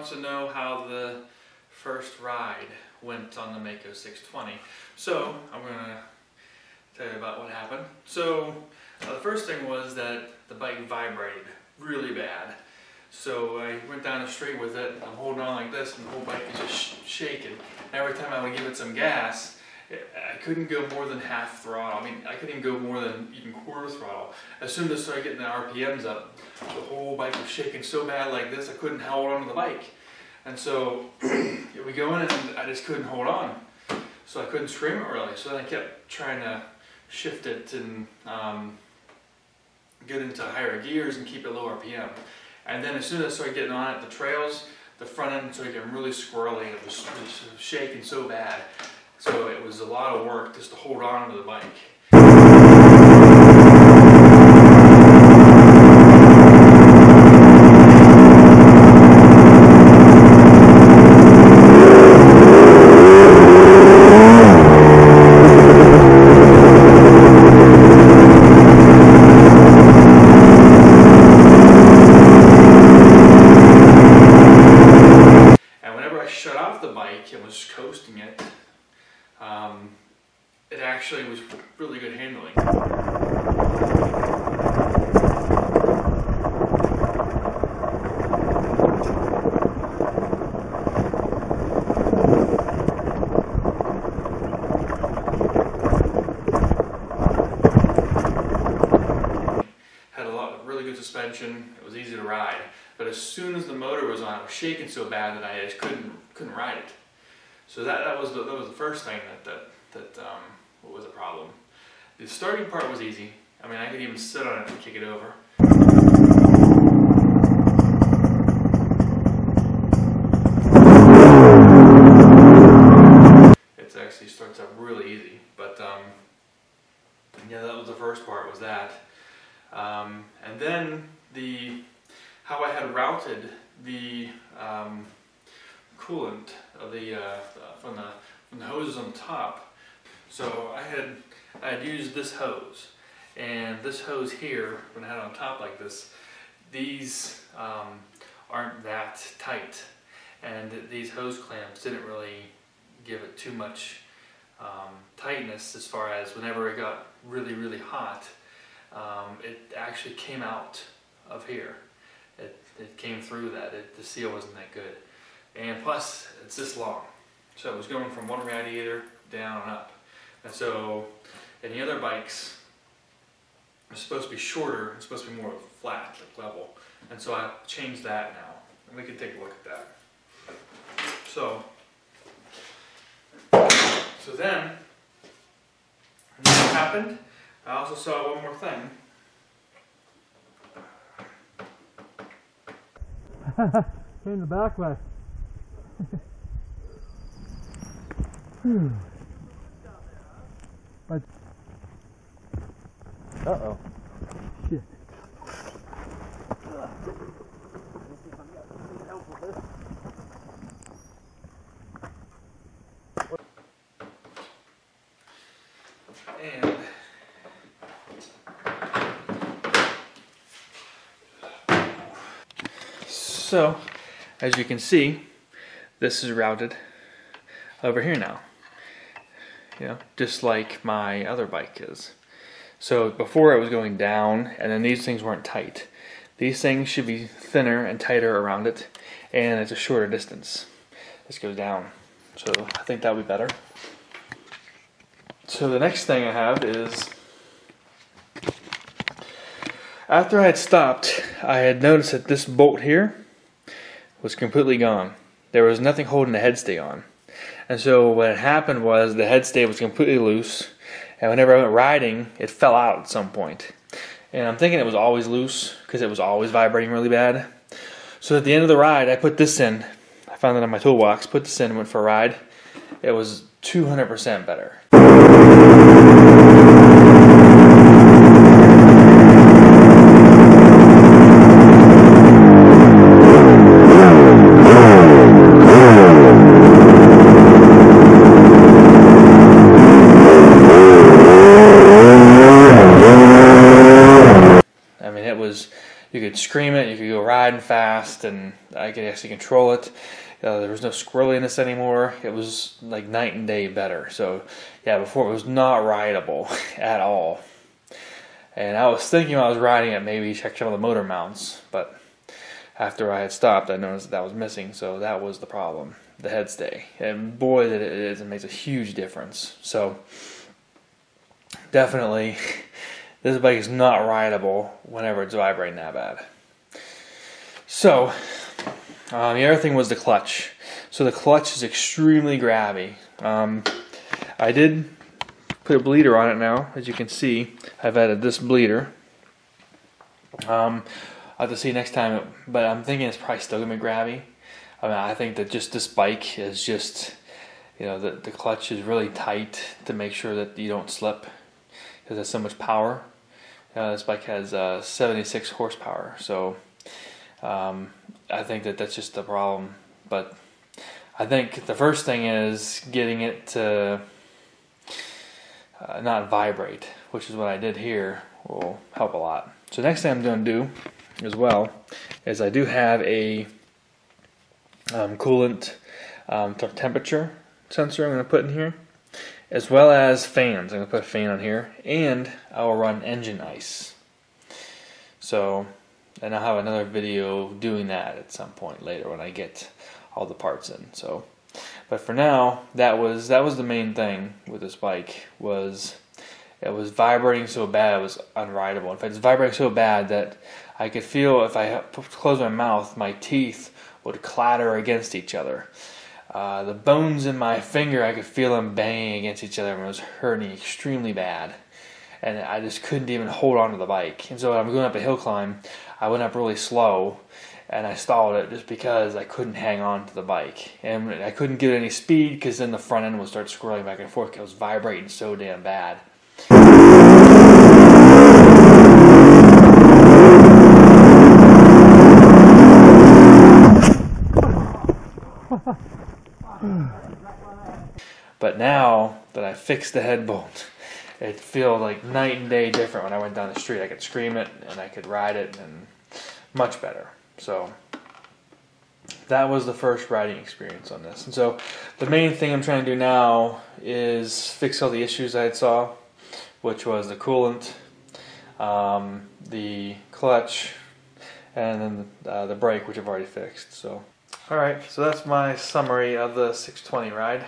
wants to know how the first ride went on the Maico 620. So I'm going to tell you about what happened. So the first thing was that the bike vibrated really bad. So I went down the street with it, I'm holding on like this and the whole bike is just shaking. Every time I would give it some gas, I couldn't go more than half throttle. I mean, I couldn't even go more than even quarter throttle. As soon as I started getting the RPMs up, the whole bike was shaking so bad like this, I couldn't hold on to the bike. And so we go in and I just couldn't hold on. So I couldn't scream it really. So then I kept trying to shift it and get into higher gears and keep it low RPM. And then as soon as I started getting on it, the trails, the front end started getting really squirrely. It was shaking so bad. So it was a lot of work just to hold on to the bike. And was coasting it. It actually was really good handling. Had a lot of really good suspension. It was easy to ride. But as soon as the motor was on, it was shaking so bad that I just couldn't ride it. So that was the first thing that was a problem. The starting part was easy. I mean, I could even sit on it and kick it over. It actually starts up really easy. But yeah, that was the first part, was that. And then how I had routed the coolant of from the hoses on top. So I had used this hose, and this hose here, when I had it on top like this, these aren't that tight, and these hose clamps didn't really give it too much tightness as far as whenever it got really hot, it actually came out of here. It came through that. The seal wasn't that good. And plus, it's this long. So it was going from one radiator down and up. And so, in the other bikes, it's supposed to be shorter, it's supposed to be more flat, like level. And so I changed that now. And we can take a look at that. So then, when that happened, I also saw one more thing. Came the back way. But uh-oh. Shit. And so, as you can see, this is routed over here now. You know, just like my other bike is. So before it was going down, and then these things weren't tight. These things should be thinner and tighter around it, and it's a shorter distance. This goes down. So I think that would be better. So the next thing I have is, after I had stopped, I had noticed that this bolt here was completely gone. There was nothing holding the headstay on. And so what had happened was the headstay was completely loose, and whenever I went riding, it fell out at some point. And I'm thinking it was always loose, because it was always vibrating really bad. So at the end of the ride, I put this in. I found it on my toolbox, put this in, went for a ride. It was 200% better. You could scream it, you could go riding fast, and I could actually control it. There was no squirreliness anymore. It was like night and day better. So yeah, before it was not rideable at all. And I was thinking when I was riding it, maybe check some of the motor mounts, but after I had stopped, I noticed that was missing, so that was the problem, the head stay. And boy, that it is, it makes a huge difference. So definitely, this bike is not rideable whenever it's vibrating that bad. So the other thing was the clutch. So the clutch is extremely grabby. I did put a bleeder on it now, as you can see. I've added this bleeder. I'll have to see next time, but I'm thinking it's probably still gonna be grabby. I mean, I think that just this bike is just, you know, the clutch is really tight to make sure that you don't slip because it has so much power. This bike has 76 horsepower, so I think that that's just the problem. But I think the first thing is getting it to not vibrate, which is what I did here, will help a lot. So next thing I'm going to do as well is I do have a coolant temperature sensor I'm going to put in here, as well as fans. I'm going to put a fan on here, and I will run engine ice. So, and I'll have another video doing that at some point later when I get all the parts in. So, but for now, that was the main thing with this bike, was it was vibrating so bad it was unrideable. In fact, it's vibrating so bad that I could feel if I closed my mouth, my teeth would clatter against each other. The bones in my finger, I could feel them banging against each other, and it was hurting extremely bad. And I just couldn't even hold on to the bike. And so when I'm going up a hill climb, I went up really slow, and I stalled it just because I couldn't hang on to the bike. And I couldn't get any speed because then the front end would start swirling back and forth. It was vibrating so damn bad. But now that I fixed the head bolt, it feels like night and day different when I went down the street. I could scream it and I could ride it, and much better. So that was the first riding experience on this. And so the main thing I'm trying to do now is fix all the issues I saw, which was the coolant, the clutch, and then the brake, which I've already fixed. So, alright, so that's my summary of the 620 ride.